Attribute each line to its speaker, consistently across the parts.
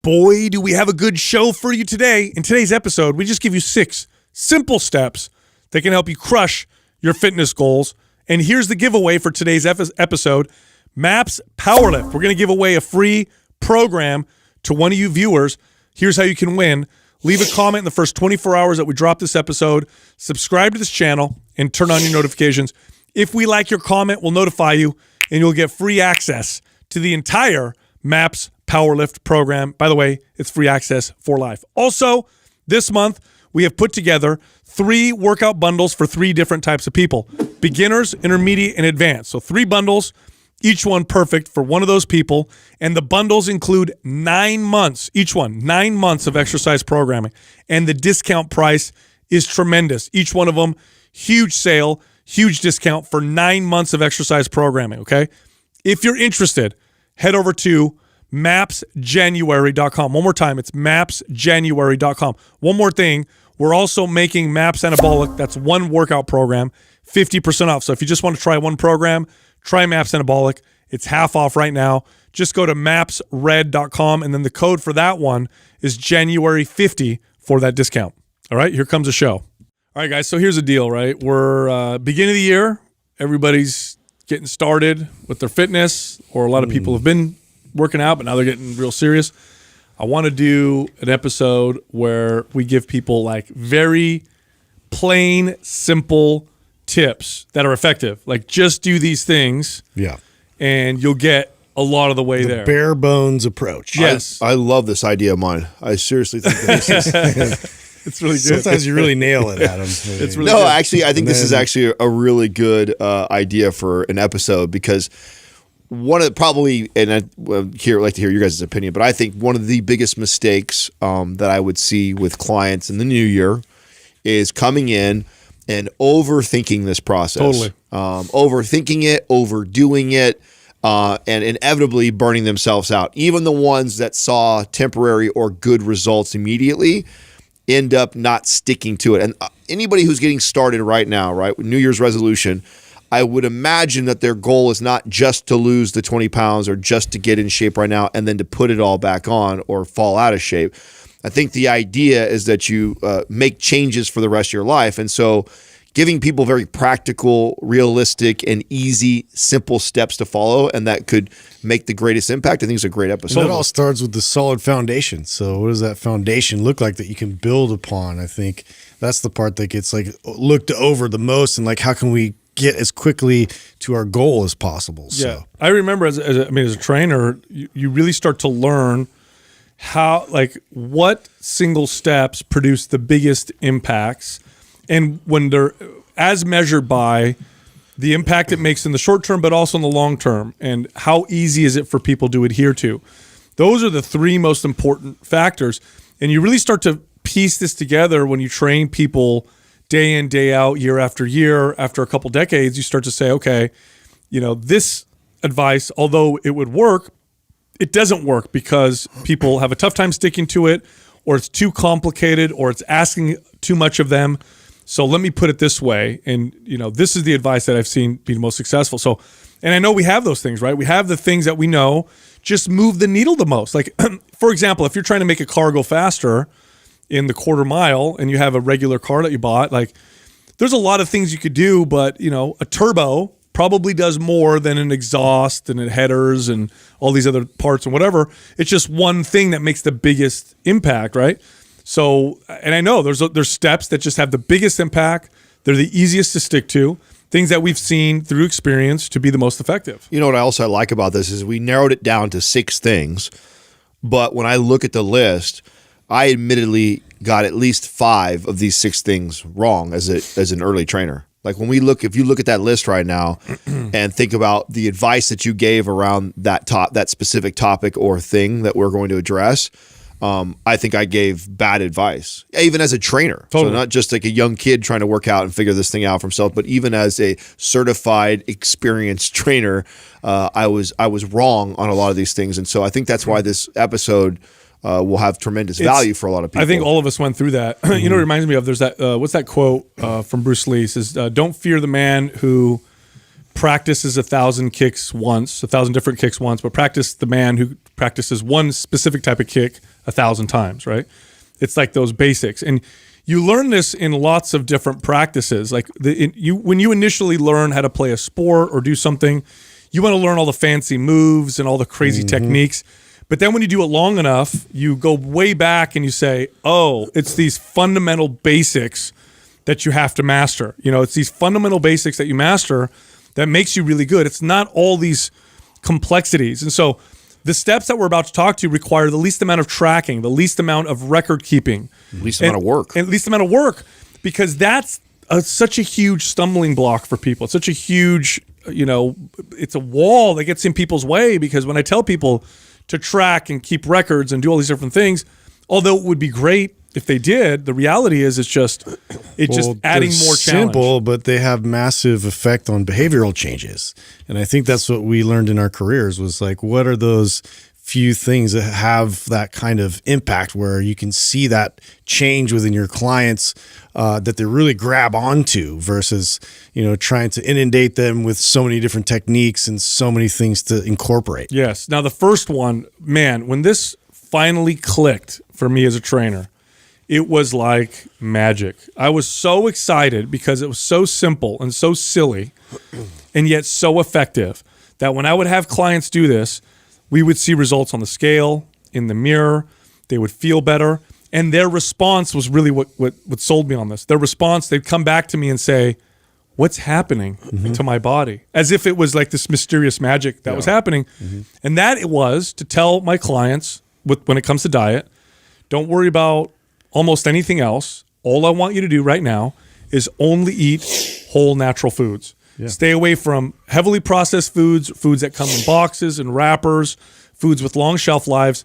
Speaker 1: Boy, do we have a good show for you today. In today's episode, we just give you 6 simple steps that can help you crush your fitness goals. And here's the giveaway for today's episode, MAPS Powerlift. We're going to give away a free program to one of you viewers. Here's how you can win. Leave a comment in the first 24 hours that we drop this episode. Subscribe to this channel and turn on your notifications. If we like your comment, we'll notify you, and you'll get free access to the entire MAPS Powerlift program. By the way, it's free access for life. Also, this month, we have put together 3 workout bundles for 3 different types of people: beginners, intermediate, and advanced. So 3 bundles, each one perfect for one of those people. And the bundles include 9 months, each one, 9 months of exercise programming. And the discount price is tremendous. Each one of them, huge sale, huge discount for 9 months of exercise programming, okay? If you're interested, head over to mapsjanuary.com. One more time, it's mapsjanuary.com. One more thing, we're also making MAPS Anabolic, that's one workout program, 50% off. So if you just want to try one program, try MAPS Anabolic. It's half off right now. Just go to mapsred.com, and then the code for that one is January50 for that discount. All right, here comes the show. All right, guys, so here's the deal, right? We're beginning of the year. Everybody's getting started with their fitness, or a lot of people have been working out, but now they're getting real serious. I want to do an episode where we give people like very plain, simple tips that are effective. Like, just do these things, and you'll get a lot of the way there.
Speaker 2: Bare bones approach.
Speaker 1: Yes.
Speaker 3: I love this idea of mine. I seriously think this is...
Speaker 1: It's really good.
Speaker 2: Sometimes you really nail it, Adam.
Speaker 1: It's really
Speaker 3: No,
Speaker 1: good.
Speaker 3: actually, I think this is actually a really good idea for an episode, because one of the probably, and I'd like to hear your guys' opinion, but I think one of the biggest mistakes that I would see with clients in the new year is coming in and overthinking this process.
Speaker 1: Totally.
Speaker 3: Overthinking it, overdoing it, and inevitably burning themselves out. Even the ones that saw temporary or good results immediately end up not sticking to it. And anybody who's getting started right now, right, with New Year's resolution, I would imagine that their goal is not just to lose the 20 pounds or just to get in shape right now and then to put it all back on or fall out of shape. I think the idea is that you make changes for the rest of your life. And so giving people very practical, realistic, and easy, simple steps to follow, and that could make the greatest impact, I think is a great episode.
Speaker 2: And it all starts with the solid foundation. So what does that foundation look like that you can build upon? I think that's the part that gets like looked over the most, and like, how can we get as quickly to our goal as possible?
Speaker 1: Yeah, I remember as a trainer, you really start to learn how, like, what single steps produce the biggest impacts, and when they're as measured by the impact it makes in the short term, but also in the long term, and how easy is it for people to adhere to. Those are the 3 most important factors, and you really start to piece this together when you train people day in, day out, year after year. After a couple decades, you start to say, okay, this advice, although it would work, it doesn't work because people have a tough time sticking to it, or it's too complicated, or it's asking too much of them. So let me put it this way, and this is the advice that I've seen be the most successful. So, and I know we have those things, right? We have the things that we know just move the needle the most. Like, for example, if you're trying to make a car go faster in the quarter mile and you have a regular car that you bought, like, there's a lot of things you could do, but a turbo probably does more than an exhaust and headers and all these other parts and whatever. It's just one thing that makes the biggest impact, right? So, and I know there's steps that just have the biggest impact. They're the easiest to stick to, things that we've seen through experience to be the most effective.
Speaker 3: You know what I also like about this is we narrowed it down to 6 things, but when I look at the list, I admittedly got at least 5 of these 6 things wrong as an early trainer. Like, if you look at that list right now and think about the advice that you gave around that specific topic or thing that we're going to address, I think I gave bad advice, even as a trainer.
Speaker 1: Totally.
Speaker 3: So not just like a young kid trying to work out and figure this thing out for himself, but even as a certified, experienced trainer, I was wrong on a lot of these things. And so I think that's why this episode will have tremendous value for a lot of people.
Speaker 1: I think all of us went through that. You know what it reminds me of? There's that, what's that quote from Bruce Lee? It says, don't fear the man who practices 1,000 kicks once, 1,000 different kicks once, but practice the man who practices one specific type of kick 1,000 times, right? It's like those basics. And you learn this in lots of different practices. Like when you initially learn how to play a sport or do something, you want to learn all the fancy moves and all the crazy techniques. But then when you do it long enough, you go way back and you say, oh, it's these fundamental basics that you have to master. You know, it's these fundamental basics that you master that makes you really good. It's not all these complexities. And so the steps that we're about to talk to require the least amount of tracking, the least amount of record keeping.
Speaker 3: Least amount of work.
Speaker 1: And least amount of work, because that's such a huge stumbling block for people. It's such a huge, it's a wall that gets in people's way, because when I tell people to track and keep records and do all these different things, although it would be great if they did, the reality is it's just adding more challenge.
Speaker 2: Simple, but they have massive effect on behavioral changes. And I think that's what we learned in our careers was like, what are those few things that have that kind of impact where you can see that change within your clients that they really grab onto versus, trying to inundate them with so many different techniques and so many things to incorporate.
Speaker 1: Yes. Now, the first one, man, when this finally clicked for me as a trainer, it was like magic. I was so excited because it was so simple and so silly and yet so effective that when I would have clients do this, we would see results on the scale, in the mirror. They would feel better. And their response was really what sold me on this. Their response, they'd come back to me and say, what's happening to my body? As if it was like this mysterious magic that was happening. And that it was to tell my clients, when it comes to diet, don't worry about almost anything else. All I want you to do right now is only eat whole natural foods. Yeah. Stay away from heavily processed foods that come in boxes and wrappers, foods with long shelf lives.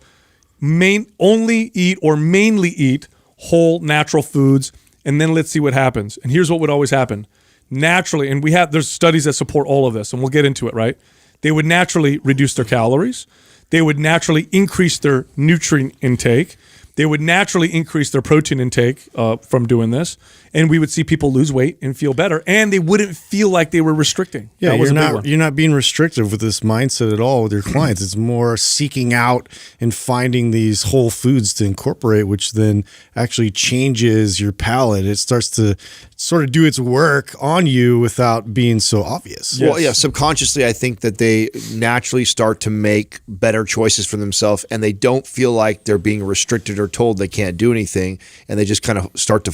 Speaker 1: Only eat or mainly eat whole natural foods, and then let's see what happens. And here's what would always happen. Naturally, and there's studies that support all of this, and we'll get into it, right? They would naturally reduce their calories. They would naturally increase their nutrient intake. They would naturally increase their protein intake from doing this, and we would see people lose weight and feel better, and they wouldn't feel like they were restricting.
Speaker 2: Yeah,
Speaker 1: that was
Speaker 2: you're not being restrictive with this mindset at all with your clients. It's more seeking out and finding these whole foods to incorporate, which then actually changes your palate. It starts to sort of do its work on you without being so obvious.
Speaker 3: Well, yeah, subconsciously, I think that they naturally start to make better choices for themselves, and they don't feel like they're being restricted or told they can't do anything, and they just kind of start to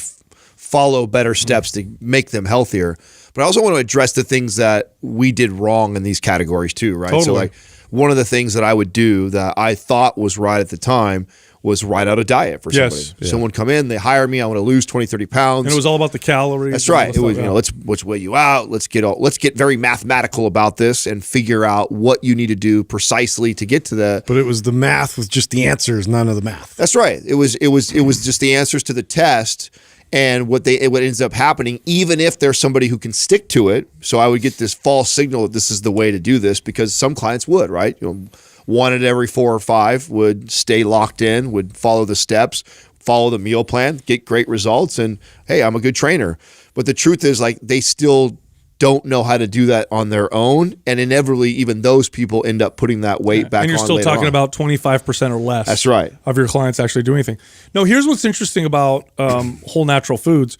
Speaker 3: follow better steps to make them healthier. But I also want to address the things that we did wrong in these categories too, right?
Speaker 1: Totally.
Speaker 3: So like one of the things that I would do that I thought was right at the time was write out a diet for somebody.
Speaker 1: Yes. Yeah.
Speaker 3: Someone come in, they hire me, I want to lose 20, 30 pounds.
Speaker 1: And it was all about the calories.
Speaker 3: That's right. It was, let's weigh you out. Let's get very mathematical about this and figure out what you need to do precisely to get to that.
Speaker 2: But it was the math with just the answers, none of the math.
Speaker 3: That's right. It was just the answers to the test and what ends up happening, even if there's somebody who can stick to it. So I would get this false signal that this is the way to do this, because some clients would, right? One at every 4 or 5 would stay locked in, would follow the steps, follow the meal plan, get great results, and hey, I'm a good trainer. But the truth is, like, they still don't know how to do that on their own, and inevitably, even those people end up putting that weight back on.
Speaker 1: And you're still talking about 25% or less.
Speaker 3: That's right.
Speaker 1: Of your clients actually doing anything. No, here's what's interesting about whole natural foods.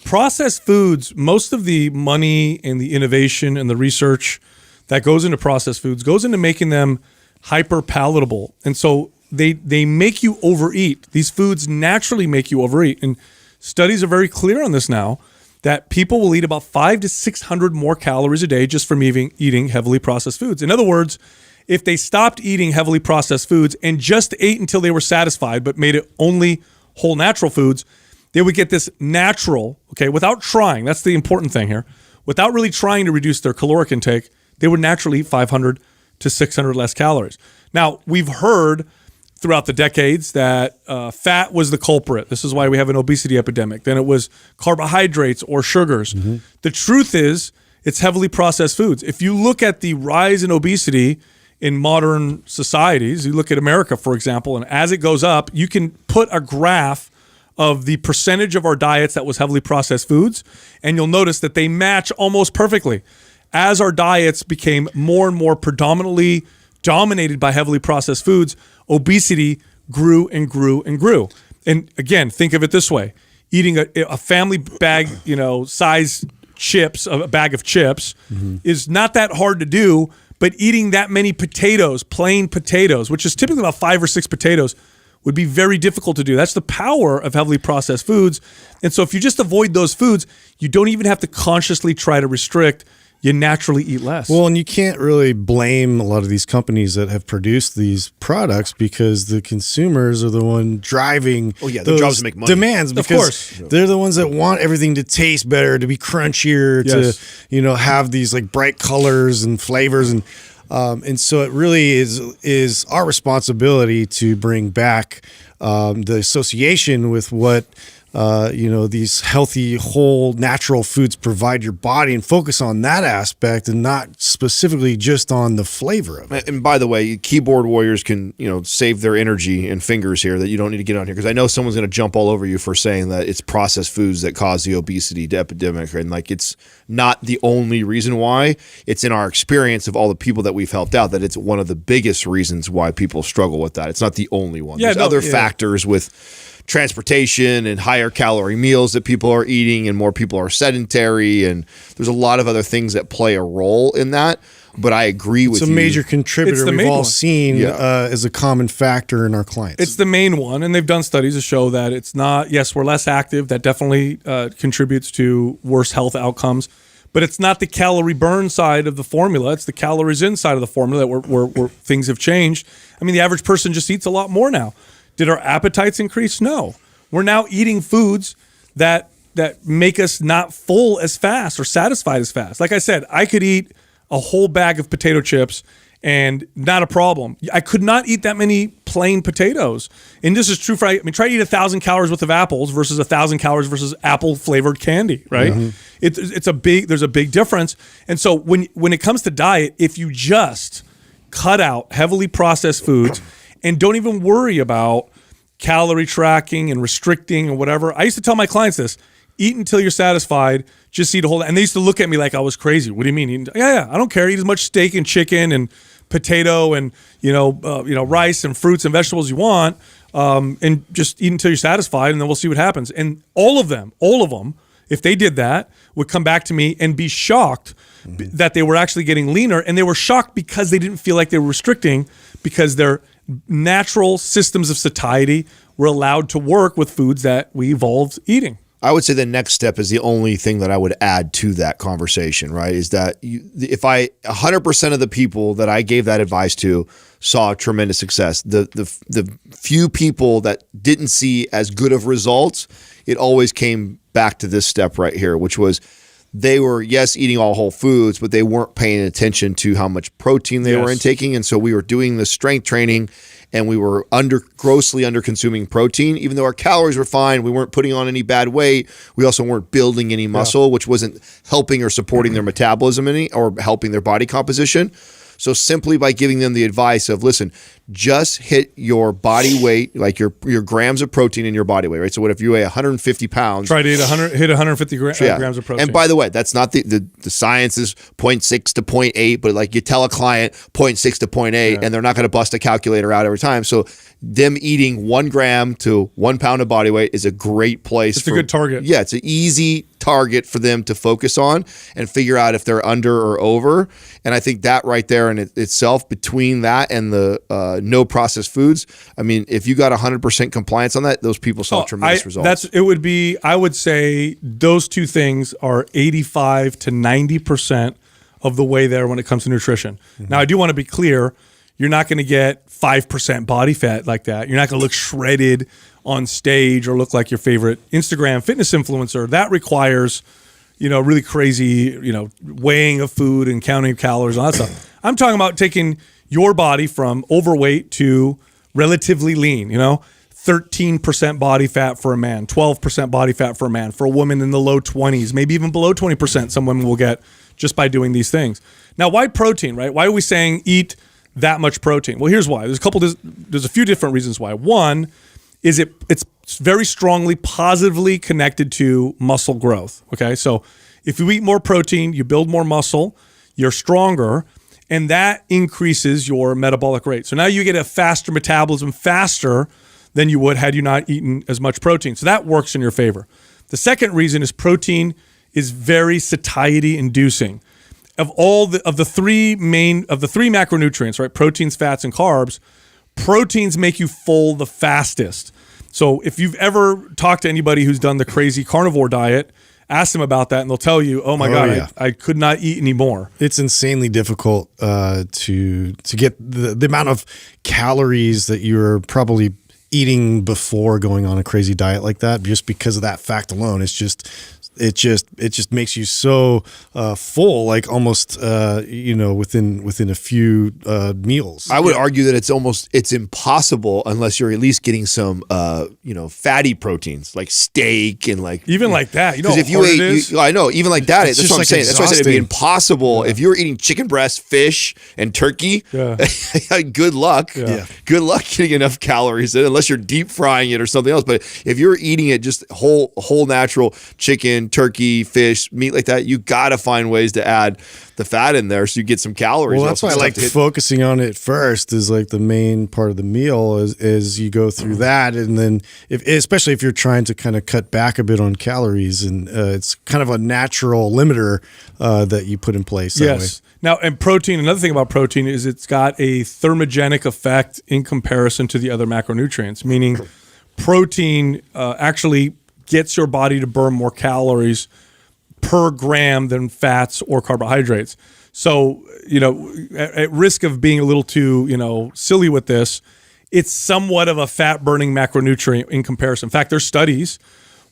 Speaker 1: Processed foods, most of the money and the innovation and the research that goes into processed foods goes into making them hyper palatable. And so they make you overeat. These foods naturally make you overeat. And studies are very clear on this now, that people will eat about 500 to 600 more calories a day just from eating heavily processed foods. In other words, if they stopped eating heavily processed foods and just ate until they were satisfied, but made it only whole natural foods, they would get this natural, without trying. That's the important thing here. Without really trying to reduce their caloric intake, they would naturally eat 500 to 600 less calories. Now, we've heard throughout the decades that fat was the culprit. This is why we have an obesity epidemic. Then it was carbohydrates or sugars. Mm-hmm. The truth is, it's heavily processed foods. If you look at the rise in obesity in modern societies, you look at America, for example, and as it goes up, you can put a graph of the percentage of our diets that was heavily processed foods, and you'll notice that they match almost perfectly. As our diets became more and more predominantly dominated by heavily processed foods, obesity grew and grew and grew. And again, think of it this way: eating a family bag, size chips, a bag of chips, is not that hard to do. But eating that many potatoes, plain potatoes, which is typically about 5 or 6 potatoes, would be very difficult to do. That's the power of heavily processed foods. And so if you just avoid those foods, you don't even have to consciously try to restrict. You naturally eat less.
Speaker 2: Well, and you can't really blame a lot of these companies that have produced these products because the consumers are the one driving
Speaker 3: their
Speaker 2: those
Speaker 3: job is to make money.
Speaker 2: demands because
Speaker 1: course.
Speaker 2: they're the ones that want everything to taste better, to be crunchier,
Speaker 1: Yes.
Speaker 2: to have these like bright colors and flavors and so it really is our responsibility to bring back the association with what these healthy, whole, natural foods provide your body and focus on that aspect and not specifically just on the flavor of it.
Speaker 3: And by the way, keyboard warriors can, save their energy and fingers here that you don't need to get on here because I know someone's going to jump all over you for saying that it's processed foods that cause the obesity epidemic. And it's not the only reason why. It's in our experience of all the people that we've helped out that it's one of the biggest reasons why people struggle with that. It's not the only one. There's other factors with transportation and higher calorie meals that people are eating and more people are sedentary and there's a lot of other things that play a role in that, but I agree with you.
Speaker 2: It's a major contributor
Speaker 1: It's the
Speaker 2: we've
Speaker 1: main
Speaker 2: all
Speaker 1: one.
Speaker 2: seen as a common factor in our clients.
Speaker 1: It's the main one, and they've done studies to show that it's not. Yes, we're less active. That definitely contributes to worse health outcomes. But it's not the calorie burn side of the formula. It's the calories inside of the formula where things have changed. I mean, the average person just eats a lot more now. Did our appetites increase? No. We're now eating foods that make us not full as fast or satisfied as fast. Like I said, I could eat a whole bag of potato chips and not a problem. I could not eat that many plain potatoes. And this is true for, try to eat 1,000 calories worth of apples versus 1,000 calories versus apple flavored candy, right? Mm-hmm. There's a big difference. And so when it comes to diet, if you just cut out heavily processed foods and don't even worry about calorie tracking and restricting and whatever. I used to tell my clients this: eat until you're satisfied. Just eat a whole. And they used to look at me like I was crazy. What do you mean? Yeah. I don't care. Eat as much steak and chicken and potato and rice and fruits and vegetables you want, and just eat until you're satisfied, and then we'll see what happens. And all of them, if they did that, would come back to me and be shocked that they were actually getting leaner, and they were shocked because they didn't feel like they were restricting because their natural systems of satiety were allowed to work with foods that we evolved eating.
Speaker 3: I would say the next step is the only thing that I would add to that conversation, right? Is that if 100% of the people that I gave that advice to saw tremendous success, the few people that didn't see as good of results, it always came back to this step right here, which was they were, yes, eating all whole foods, but they weren't paying attention to how much protein they were intaking. And so we were doing the strength training and we were grossly under consuming protein. Even though our calories were fine, we weren't putting on any bad weight. We also weren't building any muscle, which wasn't helping or supporting their metabolism or helping their body composition. So simply by giving them the advice of, listen, just hit your body weight, like your grams of protein in your body weight, right? So what if you weigh 150 pounds?
Speaker 1: Try to hit 150 grams of protein.
Speaker 3: And by the way, that's not the science is 0.6 to 0.8, but like you tell a client 0.6 to 0.8 and they're not going to bust a calculator out every time. So them eating 1 gram to 1 pound of body weight is a great place.
Speaker 1: It's a good target.
Speaker 3: Yeah, it's an easy target for them to focus on and figure out if they're under or over. And I think that right there in itself, between that and the no processed foods, I mean, if you got 100% compliance on that, those people saw tremendous results.
Speaker 1: I would say those two things are 85 to 90% of the way there when it comes to nutrition. Mm-hmm. Now, I do want to be clear. You're not going to get 5% body fat like that. You're not going to look shredded on stage or look like your favorite Instagram fitness influencer. That requires, really crazy, weighing of food and counting calories and all that stuff. I'm talking about taking your body from overweight to relatively lean, 13% body fat for a man, 12% body fat for a man, for a woman in the low 20s, maybe even below 20% some women will get just by doing these things. Now, why protein, right? Why are we saying eat that much protein? Well, here's why. There's a few different reasons why. One is it's very strongly positively connected to muscle growth. Okay, so if you eat more protein, you build more muscle, you're stronger, and that increases your metabolic rate. So now you get a faster metabolism, faster than you would had you not eaten as much protein. So that works in your favor. The second reason is protein is very satiety inducing. Of the three macronutrients, right? Proteins, fats, and carbs, proteins make you full the fastest. So if you've ever talked to anybody who's done the crazy carnivore diet, ask them about that and they'll tell you, oh my God,
Speaker 2: yeah.
Speaker 1: I could not eat anymore.
Speaker 2: It's insanely difficult to get the amount of calories that you're probably eating before going on a crazy diet like that, just because of that fact alone. It just makes you so full, like almost within a few meals.
Speaker 3: I would argue that it's impossible unless you're at least getting some fatty proteins like steak and like
Speaker 1: even like that. You know,
Speaker 3: because if you ate, I know even like that.
Speaker 2: It's
Speaker 3: That's
Speaker 2: just
Speaker 3: what I'm
Speaker 2: like
Speaker 3: saying. That's why I said it'd be
Speaker 2: exhausting.
Speaker 3: impossible if you were eating chicken breast, fish, and turkey.
Speaker 1: Yeah.
Speaker 3: Good luck.
Speaker 1: Yeah.
Speaker 3: Good luck getting enough calories in, unless you're deep frying it or something else. But if you're eating it just whole natural chicken, turkey, fish, meat like that, you got to find ways to add the fat in there so you get some calories.
Speaker 2: Well, that's why I like focusing on it first is like the main part of the meal is you go through that. And then especially if you're trying to kind of cut back a bit on calories, and it's kind of a natural limiter that you put in place. That
Speaker 1: yes. Now, and protein, another thing about protein is it's got a thermogenic effect in comparison to the other macronutrients, meaning protein actually gets your body to burn more calories per gram than fats or carbohydrates. So, at risk of being a little too, silly with this, it's somewhat of a fat burning macronutrient in comparison. In fact, there's studies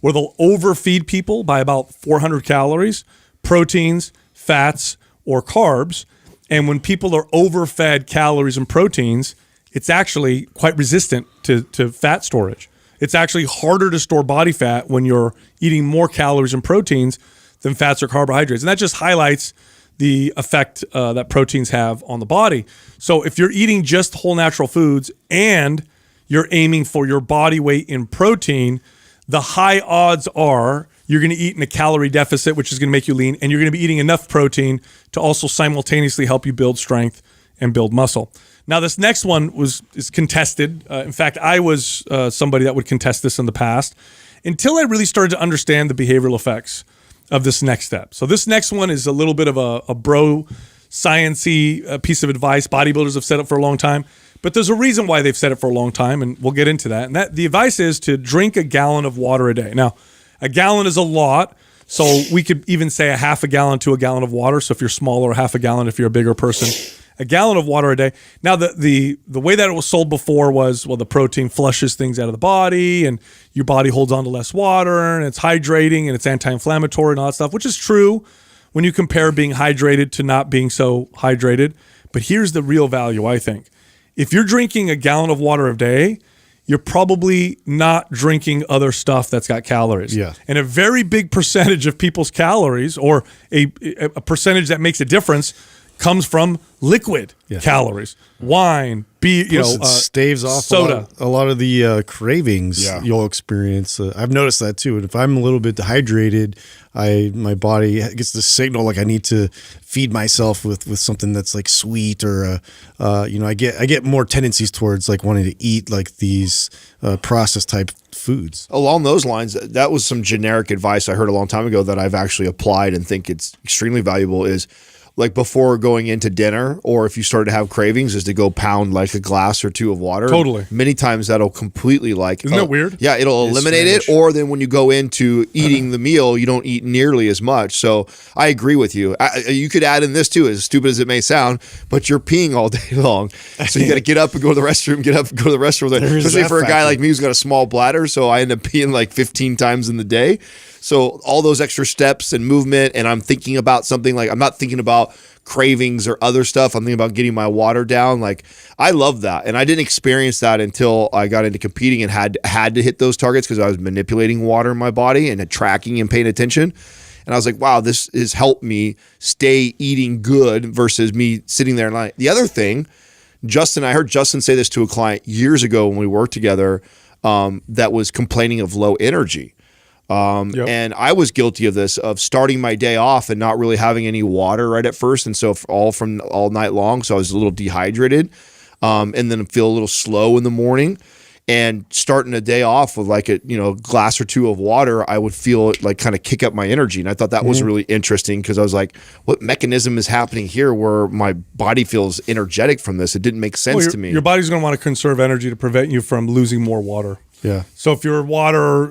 Speaker 1: where they'll overfeed people by about 400 calories, proteins, fats, or carbs. And when people are overfed calories and proteins, it's actually quite resistant to fat storage. It's actually harder to store body fat when you're eating more calories and proteins than fats or carbohydrates. And that just highlights the effect that proteins have on the body. So if you're eating just whole natural foods and you're aiming for your body weight in protein, the high odds are you're going to eat in a calorie deficit, which is going to make you lean, and you're going to be eating enough protein to also simultaneously help you build strength and build muscle. Now, this next one is contested. In fact, I was somebody that would contest this in the past until I really started to understand the behavioral effects of this next step. So this next one is a little bit of a bro science-y piece of advice. Bodybuilders have said it for a long time, but there's a reason why they've said it for a long time, and we'll get into that. And the advice is to drink a gallon of water a day. Now, a gallon is a lot, so we could even say a half a gallon to a gallon of water. So if you're smaller, half a gallon if you're a bigger person. A gallon of water a day. Now, the way that it was sold before was, well, the protein flushes things out of the body and your body holds on to less water and it's hydrating and it's anti-inflammatory and all that stuff, which is true when you compare being hydrated to not being so hydrated. But here's the real value, I think. If you're drinking a gallon of water a day, you're probably not drinking other stuff that's got calories.
Speaker 2: Yeah.
Speaker 1: And a very big percentage of people's calories, or a percentage that makes a difference, comes from liquid calories, wine, beer,
Speaker 2: Plus it staves off
Speaker 1: soda.
Speaker 2: a lot of the cravings you'll experience. I've noticed that too. And if I'm a little bit dehydrated, my body gets the signal like I need to feed myself with something that's like sweet, or I get more tendencies towards like wanting to eat like these processed type foods.
Speaker 3: Along those lines, that was some generic advice I heard a long time ago that I've actually applied and think it's extremely valuable. Is like before going into dinner, or if you start to have cravings, is to go pound like a glass or two of water.
Speaker 1: Totally.
Speaker 3: Many times that'll completely
Speaker 1: Isn't that weird?
Speaker 3: Yeah, it'll eliminate it. Or then when you go into eating the meal, you don't eat nearly as much. So I agree with you. You could add in this too, as stupid as it may sound, but you're peeing all day long. So you got to get up and go to the restroom, especially for a guy like me who's got a small bladder. So I end up peeing like 15 times in the day. So all those extra steps and movement, and I'm thinking about something like, I'm not thinking about cravings or other stuff. I'm thinking about getting my water down. Like, I love that. And I didn't experience that until I got into competing and had to hit those targets, because I was manipulating water in my body and tracking and paying attention. And I was like, wow, this has helped me stay eating good versus me sitting there and lying. The other thing, I heard Justin say this to a client years ago when we worked together, that was complaining of low energy. And I was guilty of this, of starting my day off and not really having any water right at first. And so all night long. So I was a little dehydrated, and then feel a little slow in the morning. And starting a day off with like a glass or two of water, I would feel it like kind of kick up my energy. And I thought that was really interesting, because I was like, what mechanism is happening here where my body feels energetic from this? It didn't make sense to me.
Speaker 1: Your body's going to want to conserve energy to prevent you from losing more water.
Speaker 2: Yeah.
Speaker 1: So if you're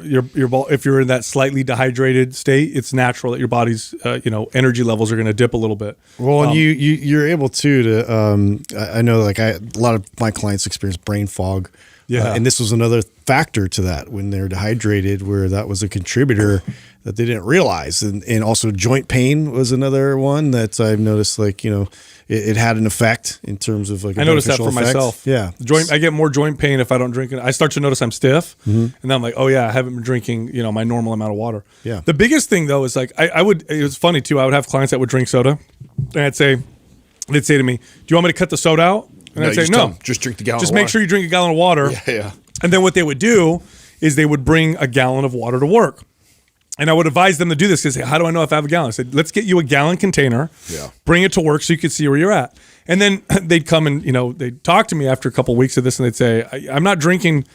Speaker 1: if you're in that slightly dehydrated state, it's natural that your body's energy levels are going to dip a little bit.
Speaker 2: Well, and you're able to I know like a lot of my clients experience brain fog.
Speaker 1: Yeah.
Speaker 2: And this was another factor to that when they're dehydrated, where that was a contributor that they didn't realize. And also joint pain was another one that I've noticed, like, it had an effect in terms of like,
Speaker 1: I noticed that for myself.
Speaker 2: Yeah.
Speaker 1: I get more joint pain if I don't drink it. I start to notice I'm stiff, and then I'm like, oh yeah, I haven't been drinking, my normal amount of water.
Speaker 2: Yeah.
Speaker 1: The biggest thing though is like, it was funny too. I would have clients that would drink soda, and they'd say to me, do you want me to cut the soda out? And I'd say, no,
Speaker 3: just drink the gallon.
Speaker 1: Just
Speaker 3: of
Speaker 1: make
Speaker 3: water.
Speaker 1: sure you drink a gallon of water.
Speaker 3: Yeah.
Speaker 1: And then what they would do is they would bring a gallon of water to work. And I would advise them to do this, because how do I know if I have a gallon? I said, let's get you a gallon container, bring it to work so you can see where you're at. And then they'd come and, they'd talk to me after a couple of weeks of this, and they'd say, I'm not drinking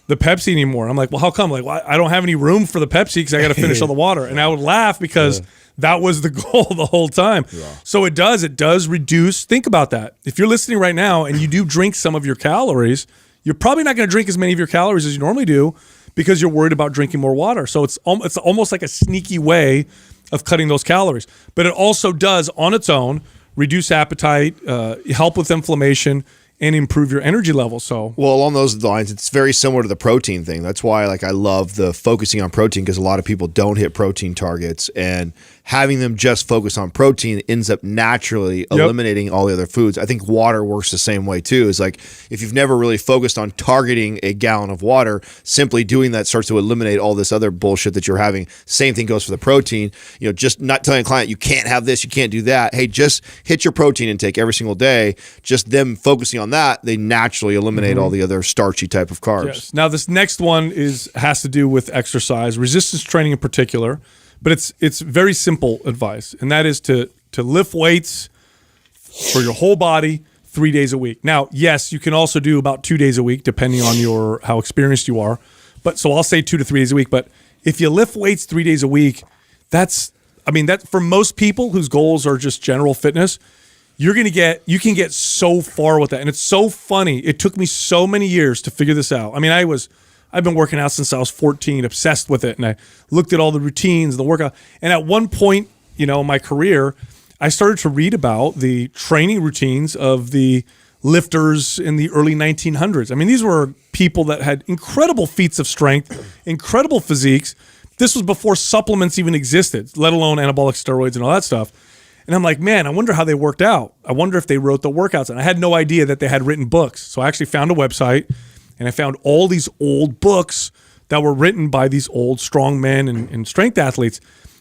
Speaker 1: the Pepsi anymore. I'm like, well, how come? Like, well, I don't have any room for the Pepsi because I got to finish all the water. And I would laugh because that was the goal the whole time. Yeah. So it does reduce. Think about that. If you're listening right now and you do drink some of your calories, you're probably not going to drink as many of your calories as you normally do, because you're worried about drinking more water. So it's almost like a sneaky way of cutting those calories. But it also does, on its own, reduce appetite, help with inflammation, and improve your energy level. So,
Speaker 3: well, along those lines, it's very similar to the protein thing. That's why, I love the focusing on protein, because a lot of people don't hit protein targets, and having them just focus on protein ends up naturally eliminating all the other foods. I think water works the same way too. Is like, if you've never really focused on targeting a gallon of water, simply doing that starts to eliminate all this other bullshit that you're having. Same thing goes for the protein. Just not telling a client you can't have this, you can't do that. Hey, just hit your protein intake every single day. Just them focusing on that, they naturally eliminate all the other starchy type of carbs.
Speaker 1: Yes. Now this next one has to do with exercise, resistance training in particular. But it's very simple advice, and that is to lift weights for your whole body 3 days a week. Now, yes, you can also do about 2 days a week, depending on how experienced you are. But so I'll say 2 to 3 days a week. But if you lift weights 3 days a week, that for most people whose goals are just general fitness, you can get so far with that. And it's so funny. It took me so many years to figure this out. I mean, I've been working out since I was 14, obsessed with it. And I looked at all the routines, the workout. And at one point, in my career, I started to read about the training routines of the lifters in the early 1900s. I mean, these were people that had incredible feats of strength, incredible physiques. This was before supplements even existed, let alone anabolic steroids and all that stuff. And I'm like, man, I wonder how they worked out. I wonder if they wrote the workouts. And I had no idea that they had written books. So I actually found a website, and I found all these old books that were written by these old strong men and strength athletes.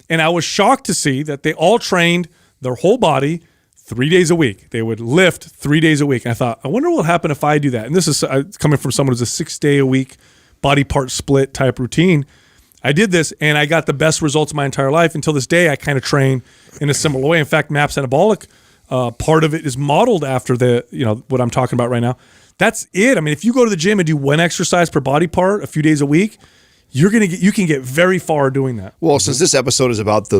Speaker 1: And I was shocked to see that they all trained their whole body 3 days a week. They would lift 3 days a week. And I thought, I wonder what would happen if I do that. And this is coming from someone who's a 6 day a week body part split type routine. I did this, and I got the best results of my entire life. Until this day, I kind of train in a similar way. In fact, MAPS Anabolic, part of it is modeled after what I'm talking about right now. That's it. I mean, if you go to the gym and do one exercise per body part a few days a week, you can get very far doing that.
Speaker 3: Well, since this episode is about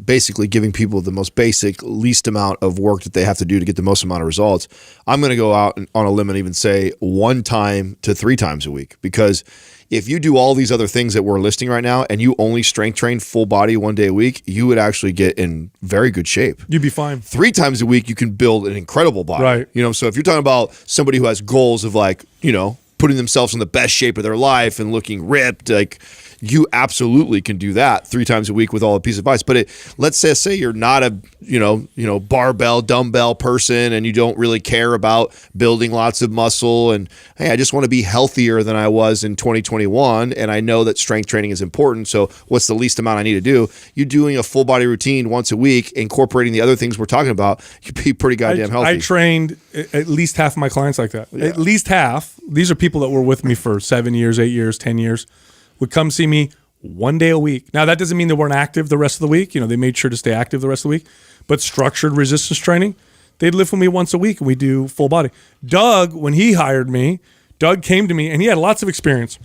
Speaker 3: basically giving people the most basic, least amount of work that they have to do to get the most amount of results, I'm going to go out on a limb and even say 1 time to 3 times a week. Because if you do all these other things that we're listing right now and you only strength train full body 1 day a week, you would actually get in very good shape.
Speaker 1: You'd be fine.
Speaker 3: 3 times a week, you can build an incredible body.
Speaker 1: Right.
Speaker 3: So if you're talking about somebody who has goals of putting themselves in the best shape of their life and looking ripped, you absolutely can do that 3 times a week with all a piece of advice. But let's say you're not a barbell, dumbbell person, and you don't really care about building lots of muscle, and hey, I just want to be healthier than I was in 2021, and I know that strength training is important. So what's the least amount I need to do? You doing a full body routine once a week, incorporating the other things we're talking about, you'd be pretty goddamn healthy.
Speaker 1: I trained at least half of my clients like that. Yeah. At least half. These are people that were with me for 7 years, 8 years, 10 years. Would come see me 1 day a week. Now, that doesn't mean they weren't active the rest of the week. They made sure to stay active the rest of the week. But structured resistance training, they'd lift with me once a week, and we do full body. Doug, when he hired me, Doug came to me, and he had lots of experience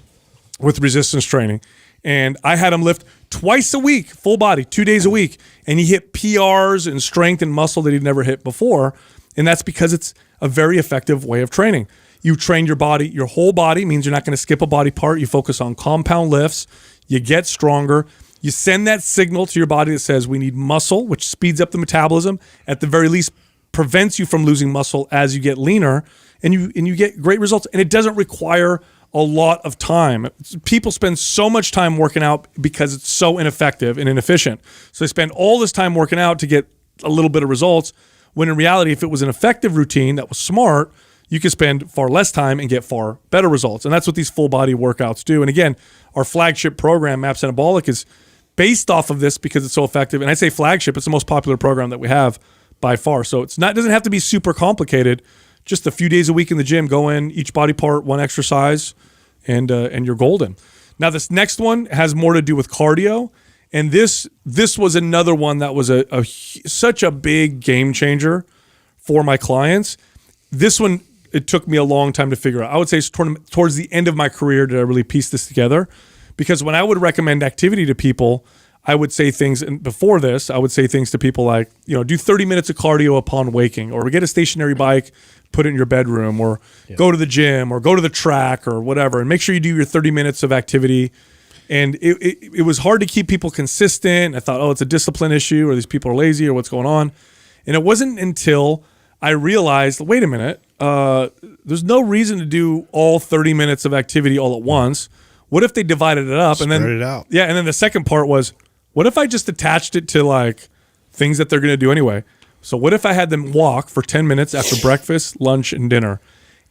Speaker 1: with resistance training. And I had him lift twice a week, full body, 2 days a week. And he hit PRs and strength and muscle that he'd never hit before. And that's because it's a very effective way of training. You train your body, your whole body, means you're not going to skip a body part. You focus on compound lifts. You get stronger. You send that signal to your body that says we need muscle, which speeds up the metabolism. At the very least, prevents you from losing muscle as you get leaner. And you get great results. And it doesn't require a lot of time. People spend so much time working out because it's so ineffective and inefficient. So they spend all this time working out to get a little bit of results, when in reality, if it was an effective routine that was smart, you could spend far less time and get far better results. And that's what these full body workouts do. And again, our flagship program, MAPS Anabolic, is based off of this because it's so effective. And I say flagship, it's the most popular program that we have by far. So it doesn't have to be super complicated. Just a few days a week in the gym, go in, each body part, one exercise, and you're golden. Now, this next one has more to do with cardio, and this was another one that was such a big game changer for my clients. This one, it took me a long time to figure out. I would say it's towards the end of my career did I really piece this together, because when I would recommend activity to people, I would say things, and before this, I would say things to people like, do 30 minutes of cardio upon waking, or get a stationary bike, put it in your bedroom, or go to the gym, or go to the track, or whatever, and make sure you do your 30 minutes of activity. And it was hard to keep people consistent. I thought, it's a discipline issue, or these people are lazy, or what's going on. And it wasn't until I realized, wait a minute, there's no reason to do all 30 minutes of activity all at once. What if they divided it up?
Speaker 2: Spread it out.
Speaker 1: Yeah, and then the second part was, what if I just attached it to like things that they're going to do anyway? So what if I had them walk for 10 minutes after breakfast, lunch, and dinner?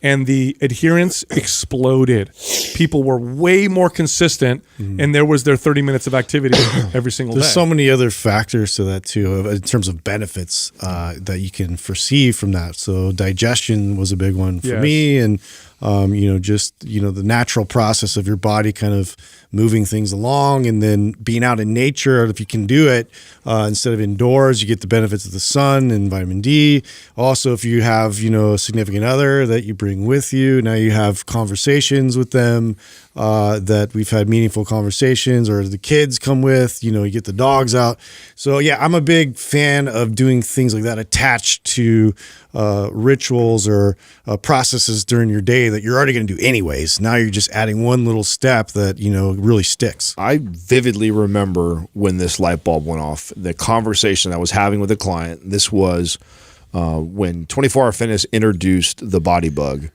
Speaker 1: And the adherence exploded. People were way more consistent, and there was their 30 minutes of activity every single day.
Speaker 2: There's so many other factors to that too, in terms of benefits that you can foresee from that. So digestion was a big one for me, and the natural process of your body kind of moving things along, and then being out in nature. If you can do it instead of indoors, you get the benefits of the sun and vitamin D. Also, if you have a significant other that you bring with you, now you have conversations with them that we've had meaningful conversations, or the kids come with. You get the dogs out. So yeah, I'm a big fan of doing things like that attached to rituals or processes during your day that you're already going to do anyways. Now you're just adding one little step that really sticks.
Speaker 3: I vividly remember when this light bulb went off, the conversation I was having with a client. This was when 24 Hour Fitness introduced the Body Bug.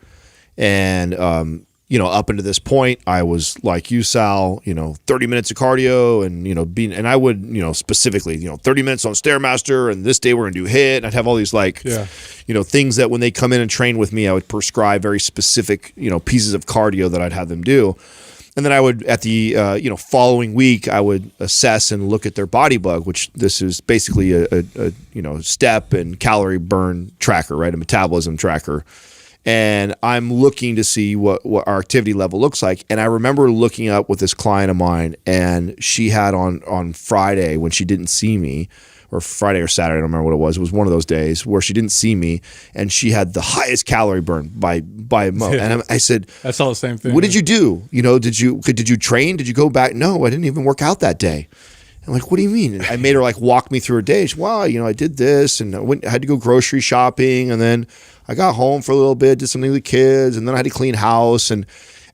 Speaker 3: And, up until this point, I was like you, Sal, 30 minutes of cardio and, I would, specifically, 30 minutes on Stairmaster, and this day we're going to do HIIT. And I'd have all these things that when they come in and train with me, I would prescribe very specific, pieces of cardio that I'd have them do. And then I would, at the following week, I would assess and look at their Body Bug, which this is basically a step and calorie burn tracker, right? A metabolism tracker. And I'm looking to see what our activity level looks like. And I remember looking up with this client of mine, and she had on Friday, when she didn't see me, or Friday or Saturday, I don't remember what it was. It was one of those days where she didn't see me, and she had the highest calorie burn by and I said,
Speaker 1: that's all the same thing.
Speaker 3: What did you do? Did you train? Did you go back? No, I didn't even work out that day. I'm like, what do you mean? And I made her walk me through her day. She, well, I did this, and I had to go grocery shopping, and then I got home for a little bit, did something with the kids, and then I had to clean house, and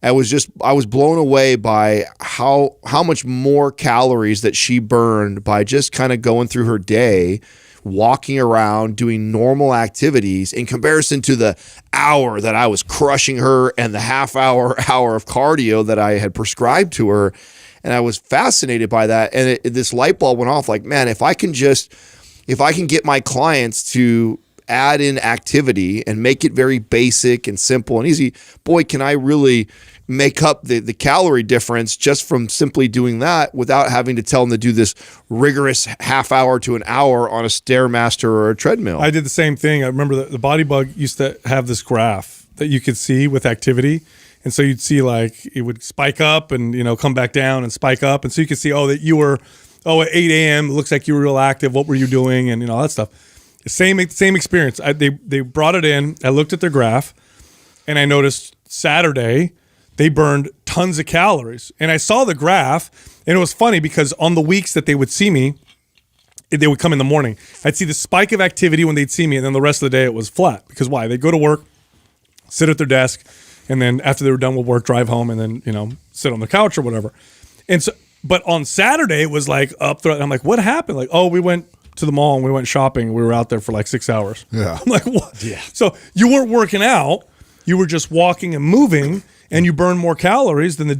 Speaker 3: I was blown away by how much more calories that she burned by just kind of going through her day, walking around, doing normal activities, in comparison to the hour that I was crushing her and the half hour of cardio that I had prescribed to her. And I was fascinated by that. And this light bulb went off, like, man, if I can get my clients to add in activity and make it very basic and simple and easy, boy, can I really make up the calorie difference just from simply doing that without having to tell them to do this rigorous half hour to an hour on a Stairmaster or a treadmill.
Speaker 1: I did the same thing. I remember the Body Bug used to have this graph that you could see with activity, And so you'd see like it would spike up and, come back down and spike up. And so you could see, that you were, at 8 a.m., it looks like you were real active. What were you doing? And, all that stuff. Same experience. They brought it in. I looked at their graph and I noticed Saturday they burned tons of calories. And I saw the graph and it was funny because on the weeks that they would see me, they would come in the morning. I'd see the spike of activity when they'd see me, and then the rest of the day it was flat. Because why? They'd go to work, sit at their desk, and then after they were done with work, drive home, and then sit on the couch or whatever. And so, but on Saturday it was like up there. And I'm like, what happened? Like, we went to the mall and we went shopping. We were out there for like 6 hours.
Speaker 2: Yeah.
Speaker 1: I'm like, what? Yeah. So you weren't working out. You were just walking and moving, and you burn more calories than the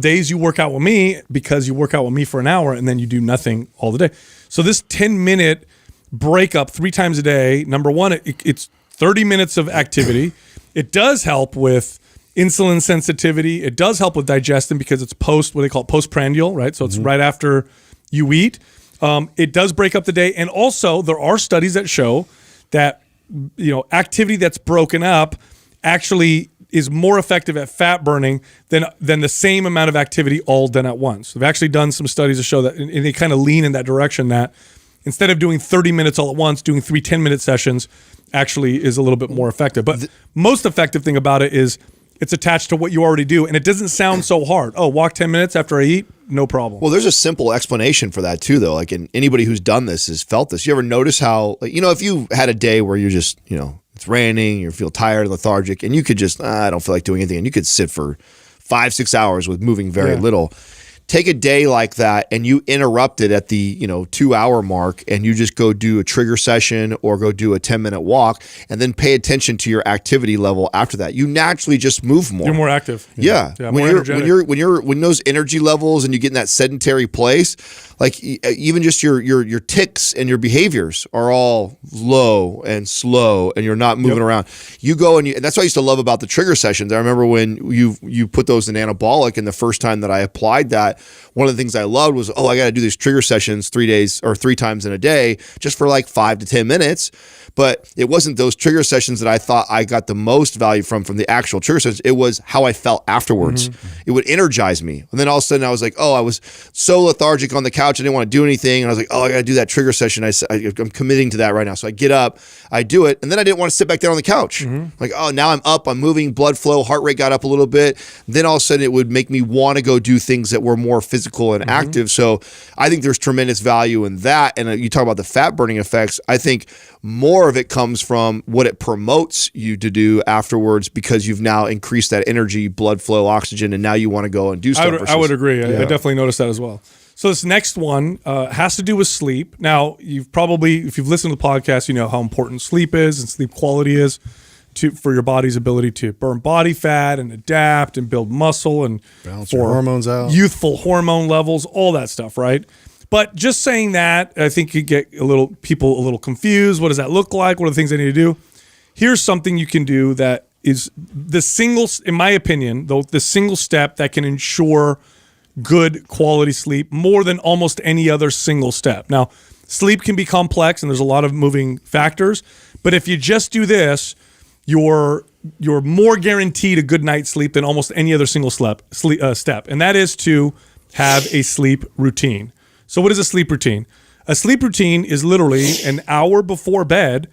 Speaker 1: days you work out with me, because you work out with me for an hour and then you do nothing all the day. So this 10-minute breakup 3 times a day, number one, it's 30 minutes of activity. It does help with insulin sensitivity. It does help with digestion because it's what they call it, postprandial, right? So it's right after you eat. It does break up the day. And also there are studies that show that, activity that's broken up actually is more effective at fat burning than the same amount of activity all done at once. They've actually done some studies to show that, and they kind of lean in that direction, that instead of doing 30 minutes all at once, doing 3 10-minute sessions actually is a little bit more effective. But most effective thing about it is it's attached to what you already do, and it doesn't sound so hard. Walk 10 minutes after I eat, no problem.
Speaker 3: Well, there's a simple explanation for that too, though. Like, anybody who's done this has felt this. You ever notice how, if you had a day where you're just, it's raining, you feel tired and lethargic, and you could just, I don't feel like doing anything, and you could sit for 5-6 hours with moving very little. Take a day like that and you interrupt it at the 2-hour mark, and you just go do a trigger session or go do a 10-minute walk, and then pay attention to your activity level after that. You naturally just move more.
Speaker 1: You're more active.
Speaker 3: Yeah. When those energy levels and you get in that sedentary place, like even just your tics and your behaviors are all low and slow, and you're not moving around. You go and that's what I used to love about the trigger sessions. I remember when you put those in anabolic, and the first time that I applied that, one of the things I loved was, I got to do these trigger sessions 3 days or 3 times in a day, just for like 5 to 10 minutes. But it wasn't those trigger sessions that I thought I got the most value from the actual trigger sessions. It was how I felt afterwards. It would energize me. And then all of a sudden I was like, I was so lethargic on the couch, I didn't want to do anything. And I was like, I got to do that trigger session. I'm committing to that right now. So I get up, I do it. And then I didn't want to sit back down on the couch. Like, now I'm up, I'm moving, blood flow, heart rate got up a little bit. Then all of a sudden it would make me want to go do things that were more physical and active. So I think there's tremendous value in that. And you talk about the fat burning effects. I think more of it comes from what it promotes you to do afterwards, because you've now increased that energy, blood flow, oxygen, and now you want to go and do stuff.
Speaker 1: I would agree. I definitely noticed that as well. So this next one has to do with sleep. Now, if you've listened to the podcast, you know how important sleep is and sleep quality is for your body's ability to burn body fat and adapt and build muscle and
Speaker 2: balance your hormones out,
Speaker 1: youthful hormone levels, all that stuff, right? But just saying that, I think you get people a little confused. What does that look like? What are the things I need to do? Here's something you can do that is in my opinion, the single step that can ensure good quality sleep more than almost any other single step. Now, sleep can be complex and there's a lot of moving factors, but if you just do this, you're more guaranteed a good night's sleep than almost any other single step, and that is to have a sleep routine. So what is a sleep routine? A sleep routine is literally an hour before bed,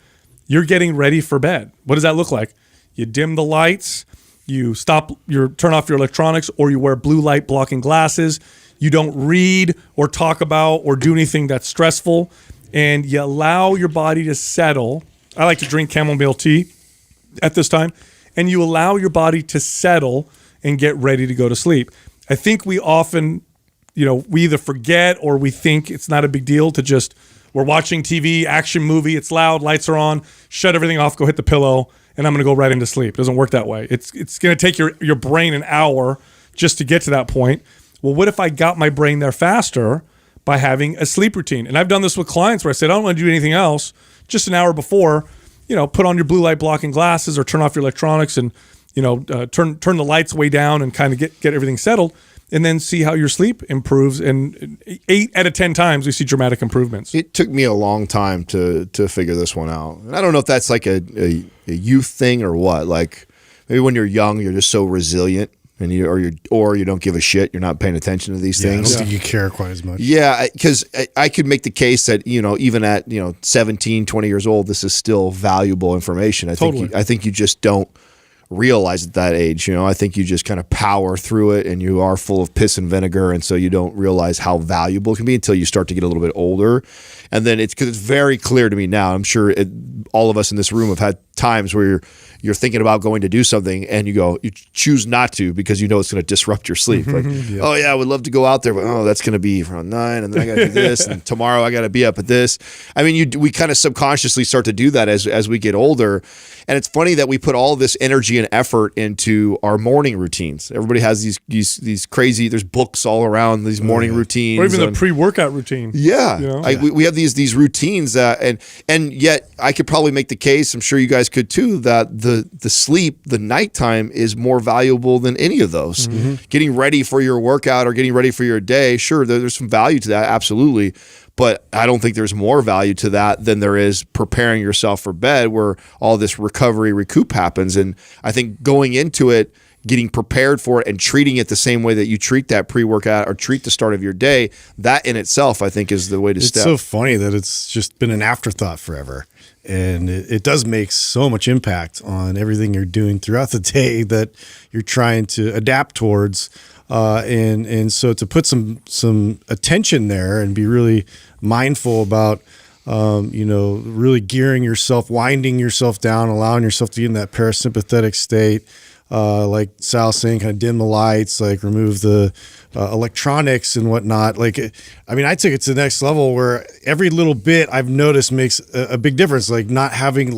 Speaker 1: you're getting ready for bed. What does that look like? You dim the lights, you turn off your electronics, or you wear blue light blocking glasses. You don't read or talk about or do anything that's stressful, and you allow your body to settle. I like to drink chamomile tea at this time, and you allow your body to settle and get ready to go to sleep. I think we often, we either forget or we think it's not a big deal to we're watching TV, action movie, it's loud, lights are on, shut everything off, go hit the pillow, and I'm going to go right into sleep. It doesn't work that way. It's going to take your brain an hour just to get to that point. Well, what if I got my brain there faster by having a sleep routine? And I've done this with clients where I said, I don't want to do anything else, just an hour before, put on your blue light blocking glasses or turn off your electronics and, turn the lights way down and kind of get everything settled, and then see how your sleep improves. And 8 out of 10 times we see dramatic improvements.
Speaker 3: It took me a long time to figure this one out. And I don't know if that's like a youth thing or what. Like, maybe when you're young, you're just so resilient, and you don't give a shit. You're not paying attention to these
Speaker 2: I
Speaker 3: things.
Speaker 2: don't think you care quite as much.
Speaker 3: Yeah, because I could make the case that, even at 17, 20 years old, this is still valuable information. I think you just don't realize at that age. I think you just kind of power through it, and you are full of piss and vinegar, and so you don't realize how valuable it can be until you start to get a little bit older. And then it's very clear to me now. I'm sure all of us in this room have had times where you're thinking about going to do something, and you choose not to because it's going to disrupt your sleep. Like, oh yeah, I would love to go out there, but that's going to be around 9, and then I got to do this, and tomorrow I got to be up at this. I mean, we kind of subconsciously start to do that as we get older. And it's funny that we put all this energy and effort into our morning routines. Everybody has these crazy. There's books all around these morning routines,
Speaker 1: or even the pre-workout routine.
Speaker 3: Yeah, we have these routines that, and yet I could probably make the case. I'm sure you guys could too, that the sleep, the nighttime, is more valuable than any of those. Getting ready for your workout or getting ready for your day, sure, there's some value to that, absolutely. But I don't think there's more value to that than there is preparing yourself for bed, where all this recoup happens. And I think going into it, getting prepared for it and treating it the same way that you treat that pre-workout or treat the start of your day, that in itself, I think, is the way to step.
Speaker 2: It's so funny that it's just been an afterthought forever. And it does make so much impact on everything you're doing throughout the day that you're trying to adapt towards. And so to put some attention there and be really mindful about, really gearing yourself, winding yourself down, allowing yourself to get in that parasympathetic state. Like Sal saying, kind of dim the lights, like remove the electronics and whatnot. Like, I mean, I took it to the next level where every little bit I've noticed makes a big difference. Like not having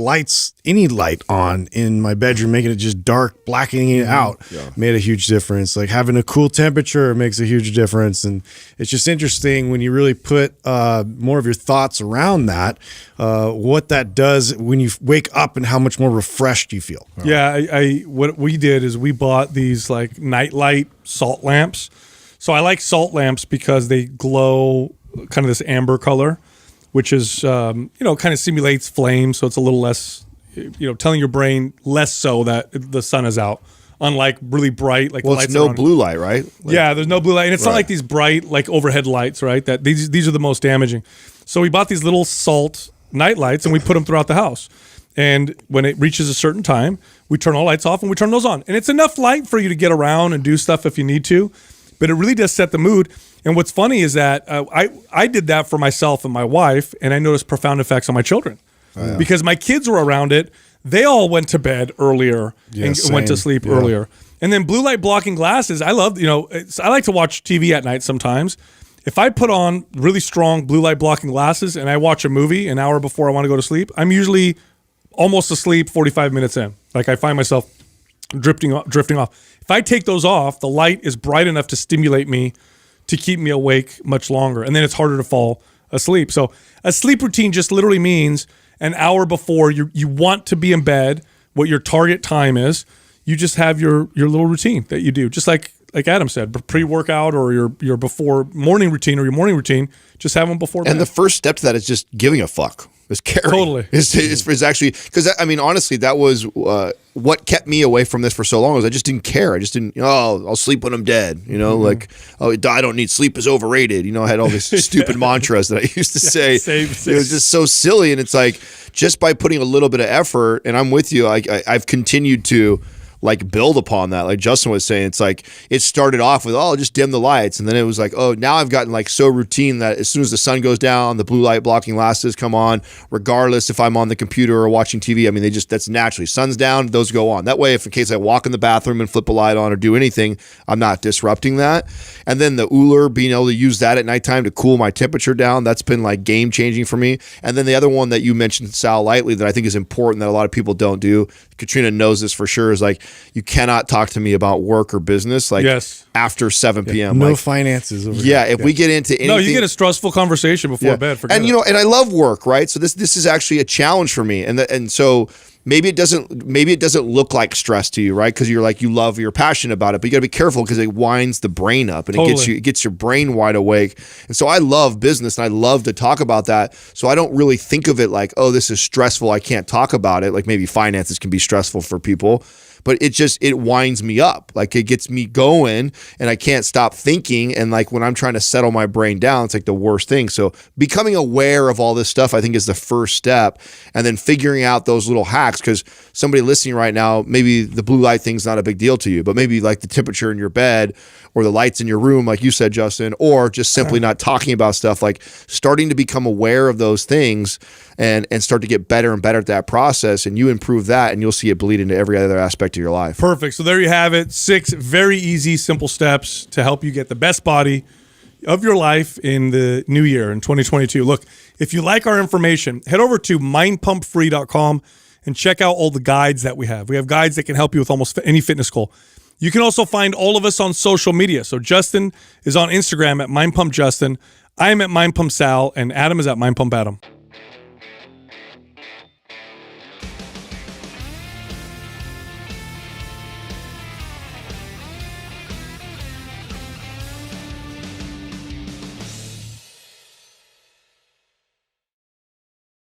Speaker 2: any light on in my bedroom, making it just dark, blackening it out, made a huge difference. Like having a cool temperature makes a huge difference. And it's just interesting when you really put more of your thoughts around that, what that does when you wake up and how much more refreshed you feel.
Speaker 1: Yeah, what we did is we bought these like nightlight salt lamps. So I like salt lamps because they glow kind of this amber color, which is, kind of simulates flame. So it's a little less, telling your brain less so that the sun is out. Unlike really bright, like
Speaker 3: it's no blue light, right?
Speaker 1: There's no blue light, and it's not like these bright, like overhead lights, right? That these are the most damaging. So we bought these little salt night lights, and we put them throughout the house. And when it reaches a certain time, we turn all lights off and we turn those on. And it's enough light for you to get around and do stuff if you need to, but it really does set the mood. And what's funny is that I did that for myself and my wife, and I noticed profound effects on my children because my kids were around it. They all went to bed earlier and went to sleep earlier. And then blue light blocking glasses, I love, I like to watch TV at night sometimes. If I put on really strong blue light blocking glasses and I watch a movie an hour before I want to go to sleep, I'm usually almost asleep 45 minutes in. Like I find myself drifting off. If I take those off, the light is bright enough to stimulate me to keep me awake much longer. And then it's harder to fall asleep. So a sleep routine just literally means an hour before you want to be in bed, what your target time is, you just have your little routine that you do. Just like Adam said, pre-workout or your before morning routine or your morning routine, just have them before bed.
Speaker 3: And the first step to that is just giving a fuck. Is caring.
Speaker 1: Totally.
Speaker 3: It's actually, because I mean, honestly, that was what kept me away from this for so long. Was I just didn't care. I just didn't. I'll sleep when I'm dead. Like, I don't need sleep is overrated. I had all these stupid mantras that I used to say.
Speaker 1: Same.
Speaker 3: It was just so silly, and it's like just by putting a little bit of effort. And I'm with you. I've continued to like build upon that. Like Justin was saying, it's like it started off with, oh, just dim the lights. And then it was like, oh, now I've gotten like so routine that as soon as the sun goes down, the blue light blocking glasses come on, regardless if I'm on the computer or watching TV. I mean, that's naturally, sun's down, those go on. That way, if in case I walk in the bathroom and flip a light on or do anything, I'm not disrupting that. And then the Ooler, being able to use that at nighttime to cool my temperature down, that's been like game changing for me. And then the other one that you mentioned, Sal, lightly, that I think is important that a lot of people don't do, Katrina knows this for sure, is like, you cannot talk to me about work or business after 7 p.m.
Speaker 2: No finances over
Speaker 3: here. If we get into anything,
Speaker 1: no, you get a stressful conversation before bed.
Speaker 3: And and I love work, right? So this is actually a challenge for me, and so maybe it doesn't look like stress to you, right? Because you're passionate about it, but you got to be careful because it winds the brain up and it gets your brain wide awake. And so I love business and I love to talk about that. So I don't really think of it like, oh, this is stressful, I can't talk about it. Like maybe finances can be stressful for people. but it winds me up. Like it gets me going and I can't stop thinking. And like when I'm trying to settle my brain down, it's like the worst thing. So becoming aware of all this stuff, I think, is the first step. And then figuring out those little hacks, because somebody listening right now, maybe the blue light thing's not a big deal to you, but maybe like the temperature in your bed or the lights in your room, like you said, Justin, or just simply not talking about stuff, like starting to become aware of those things and start to get better and better at that process. And you improve that and you'll see it bleed into every other aspect of your life.
Speaker 1: Perfect. So there you have it. 6 very easy, simple steps to help you get the best body of your life in the new year, in 2022. Look, if you like our information, head over to mindpumpfree.com and check out all the guides that we have. We have guides that can help you with almost any fitness goal. You can also find all of us on social media. So Justin is on Instagram at mindpumpjustin. I am at mindpumpsal, and Adam is at mindpumpadam.